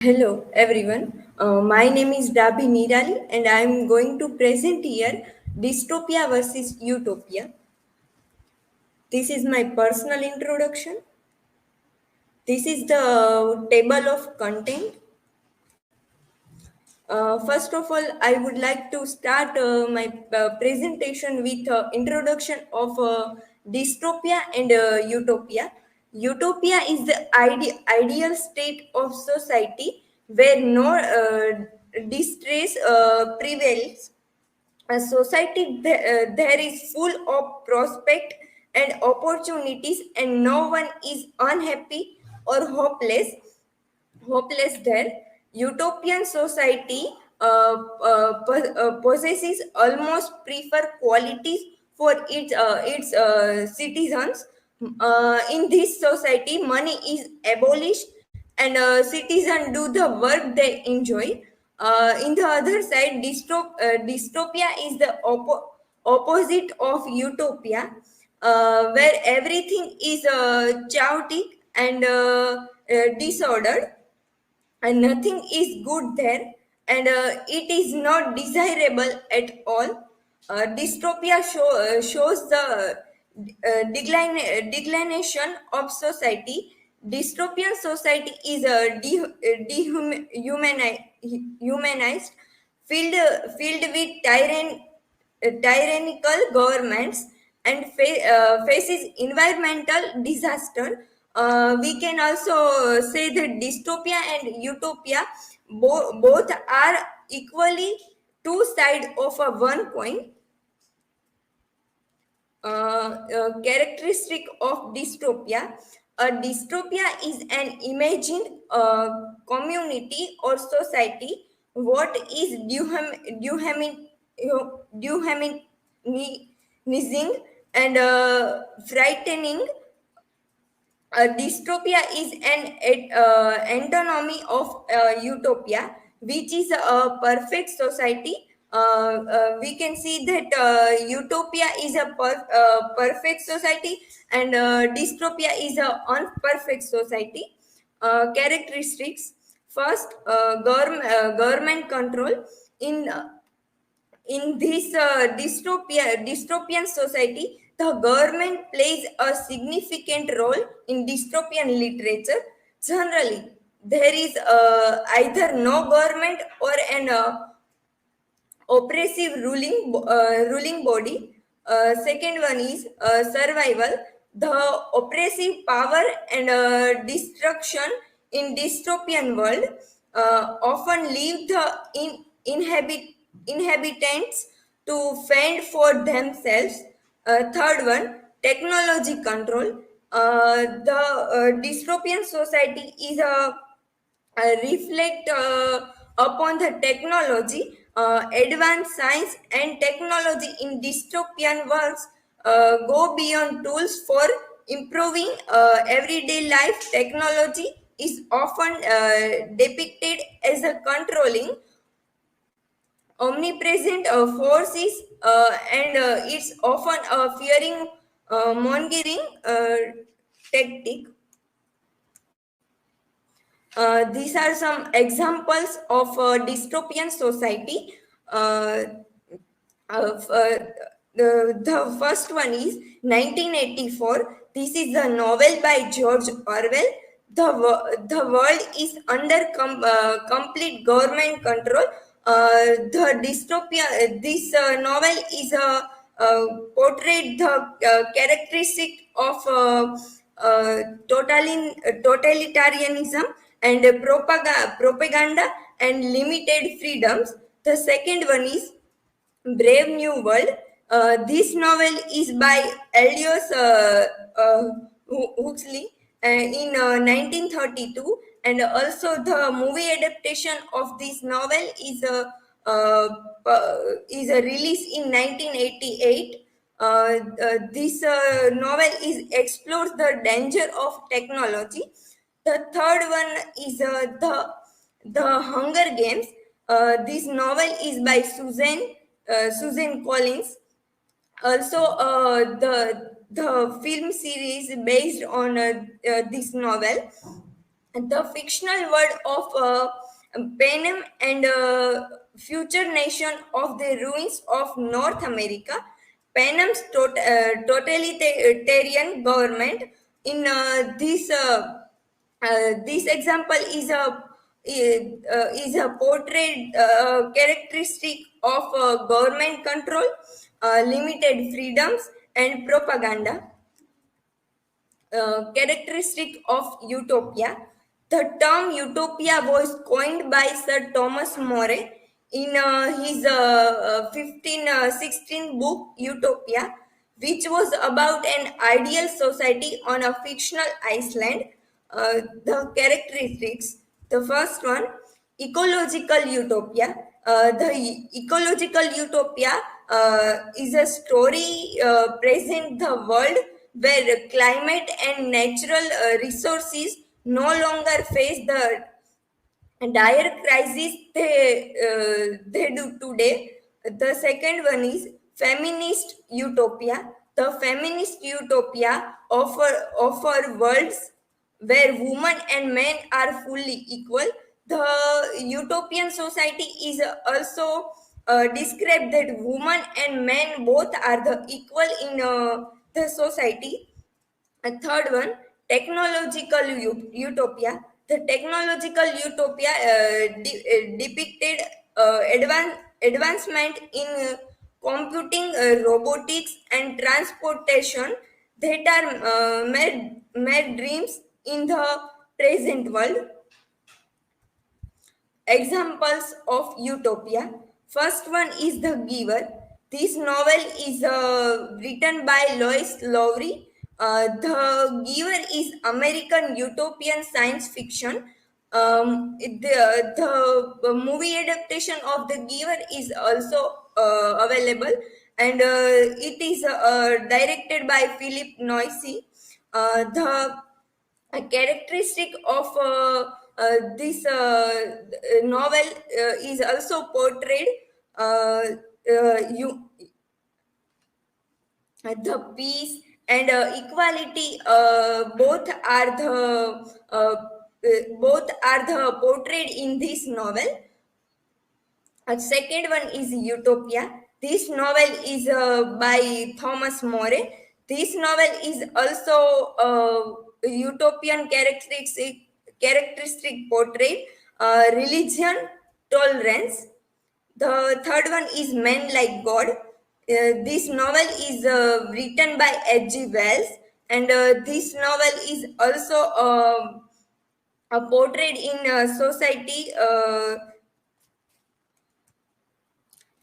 Hello everyone, my name is Dabi Nirali and I am going to present here Dystopia versus Utopia. This is my personal introduction. This is the table of content. First of all, I would like to start my presentation with introduction of dystopia and utopia. Utopia is the ideal state of society where no distress prevails. A society there is full of prospect and opportunities, and no one is unhappy or hopeless there. Utopian society possesses almost prefer qualities for its citizens. In this society, money is abolished and citizens do the work they enjoy. In the other side, dystopia is the opposite of utopia, where everything is chaotic and disordered and nothing is good there, and it is not desirable at all. Shows the declination of society. Dystopian society is humanized, filled with tyrannical governments and faces environmental disaster. We can also say that dystopia and utopia both are equally two sides of a one coin. Characteristic of dystopia. A dystopia is an imagined community or society what is dehumanizing and frightening. A dystopia is an antinomy of utopia, which is a perfect society. We can see that utopia is a perfect society and dystopia is a unperfect society. Characteristics. First, government control. In this dystopian society, the government plays a significant role in dystopian literature. Generally, there is either no government or an oppressive ruling body. Second one is survival. The oppressive power and destruction in dystopian world often leave the inhabitants to fend for themselves. Third one, technology control. The dystopian society is a reflect upon the technology. Advanced science and technology in dystopian works go beyond tools for improving everyday life. Technology is often depicted as a controlling, omnipresent forces, and it's often a fearing mongering tactic. These are some examples of dystopian society. Uh, the first one is 1984. This is a novel by George Orwell. The world is under complete government control. The dystopia, this novel is portrayed the characteristic of totalitarianism and propaganda and limited freedoms. The second one is Brave New World. This novel is by Aldous Huxley in 1932, and also the movie adaptation of this novel uh, is a release in 1988. This novel is explores the danger of technology. The third one is the Hunger Games. This novel is by Susan Collins. Also, the film series based on this novel. The fictional world of Panem and future nation of the ruins of North America. Panem's totalitarian government in this example is a portrait characteristic of government control, limited freedoms, and propaganda characteristic of utopia. The term utopia was coined by Sir Thomas More in his 1516 book Utopia, which was about an ideal society on a fictional Iceland. The characteristics. The first one, ecological utopia. The ecological utopia is a story present the world where climate and natural resources no longer face the dire crisis they do today. The second one is feminist utopia. The feminist utopia offer worlds where women and men are fully equal. The utopian society is also described that women and men both are the equal in the society. A third one, technological utopia. The technological utopia depicted advancement in computing, robotics, and transportation that are mere dreams in the present world. Examples of utopia. First one is The Giver. This novel is written by Lois Lowry. The Giver is American utopian science fiction. The movie adaptation of The Giver is also available, and it is directed by Philip Noisy. The a characteristic of this novel is also portrayed uh, you the peace and equality both are the portrayed in this novel. A second one is Utopia. This novel is by Thomas More. This novel is also utopian characteristic portrait, religion, tolerance. The third one is Men Like God. This novel is written by H.G. Wells, and this novel is also portrayed in society.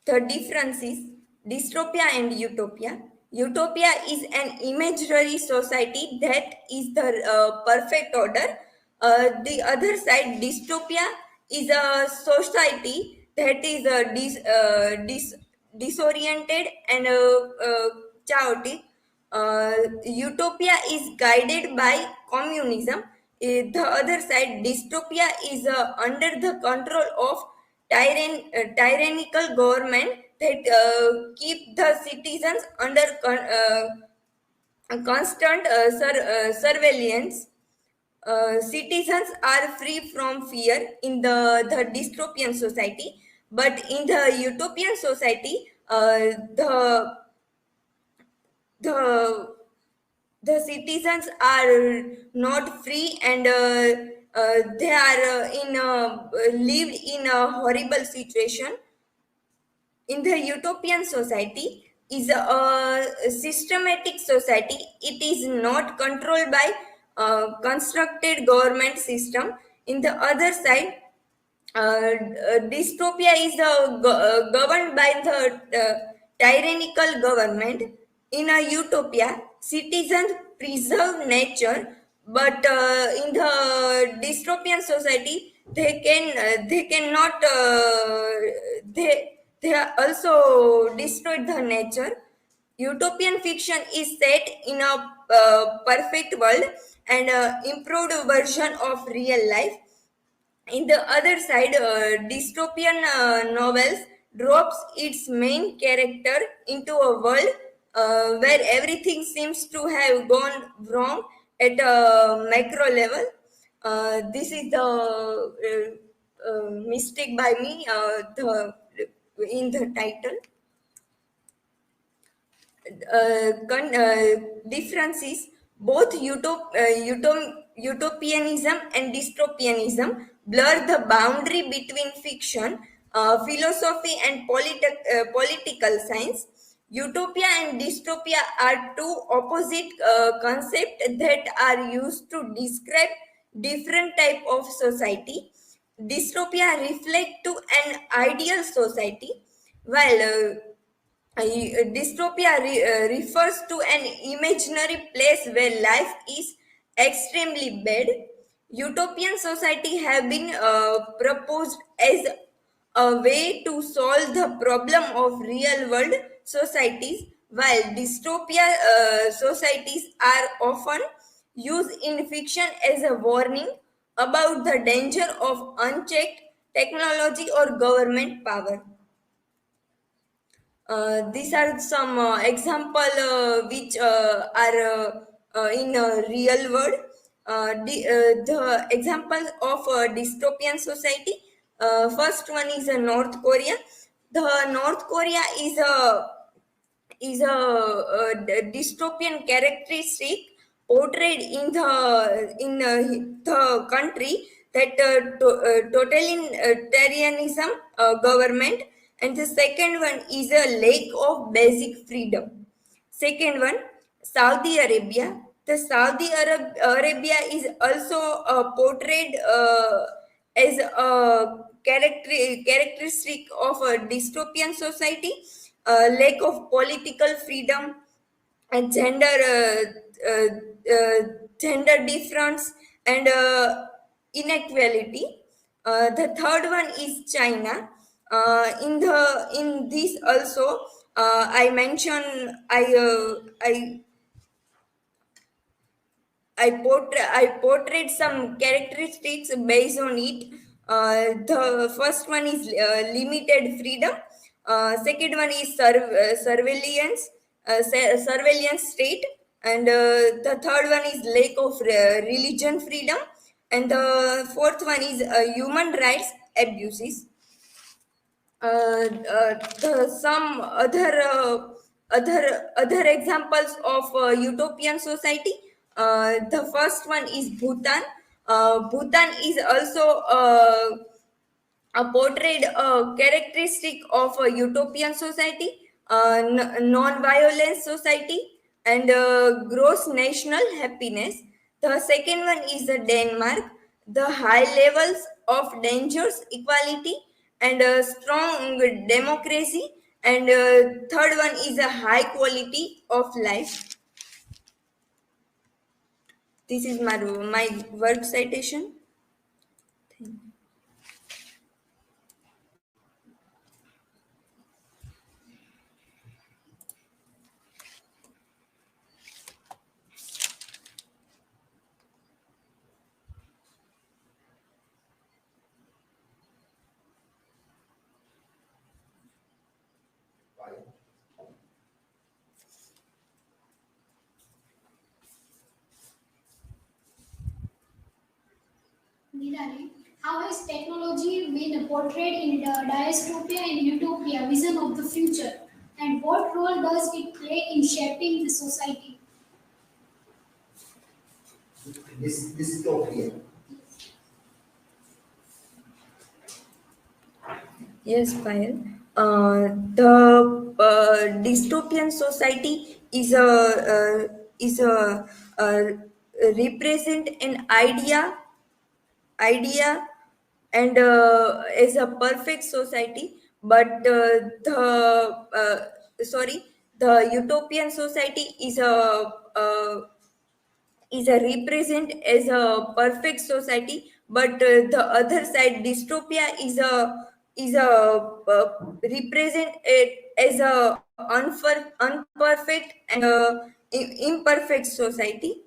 The difference is dystopia and utopia. Utopia is an imaginary society that is the perfect order. The other side, dystopia is a society that is disoriented and chaotic. Utopia is guided by communism. The other side, dystopia is under the control of tyrannical government that keep the citizens under constant surveillance. Citizens are free from fear in the dystopian society, but in the utopian society, the the citizens are not free, and they are lived in a horrible situation. In the utopian society is a systematic society. It is not controlled by constructed government system. In the other side, dystopia is governed by the tyrannical government. In a utopia, citizens preserve nature, but in the dystopian society, they cannot they are also destroyed the nature. Utopian fiction is set in a perfect world and improved version of real life. In the other side, dystopian novels drops its main character into a world where everything seems to have gone wrong at a macro level. This is the mistake by me. The in the title. Difference is both utopianism and dystopianism blur the boundary between fiction, philosophy, and political science. Utopia and dystopia are two opposite concepts that are used to describe different type of society. Dystopia reflect to an ideal society, while dystopia refers to an imaginary place where life is extremely bad. Utopian society have been proposed as a way to solve the problem of real world societies, while dystopia societies are often used in fiction as a warning about the danger of unchecked technology or government power. These are some example which are in real world. The example of a dystopian society. First one is North Korea. The North Korea is a dystopian characteristic portrayed in the country that totalitarianism government, and the second one is a lack of basic freedom. Second one, Saudi Arabia. The Arabia is also portrayed as a characteristic of a dystopian society, lack of political freedom, and uh, uh, gender difference, and inequality. The third one is China. In this also, I portrayed some characteristics based on it. The first one is limited freedom. Second one is surveillance state, and the third one is lack of religion freedom, and the fourth one is human rights abuses. Some other examples of utopian society. The first one is Bhutan. Bhutan is also portrayed a characteristic of a utopian society, non-violence society, and gross national happiness. The second one is Denmark. The high levels of dangers equality and a strong democracy, and third one is a high quality of life. This is my work citation. Nirali, how has technology been portrayed in the dystopia and utopia vision of the future? And what role does it play in shaping the society? This dystopia. Yes, Payal. The dystopian society is a represent an idea, and is a perfect society, but the utopian society is a represent as a perfect society, but the other side dystopia is a represent it as a unperfect and imperfect society.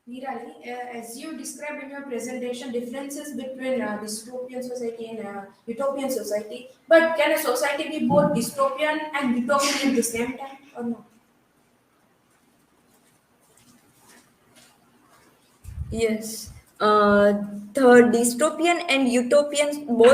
Nirali, as you described in your presentation, differences between dystopian society and utopian society. But can a society be both dystopian and utopian at the same time, or no? Yes. The dystopian and utopian both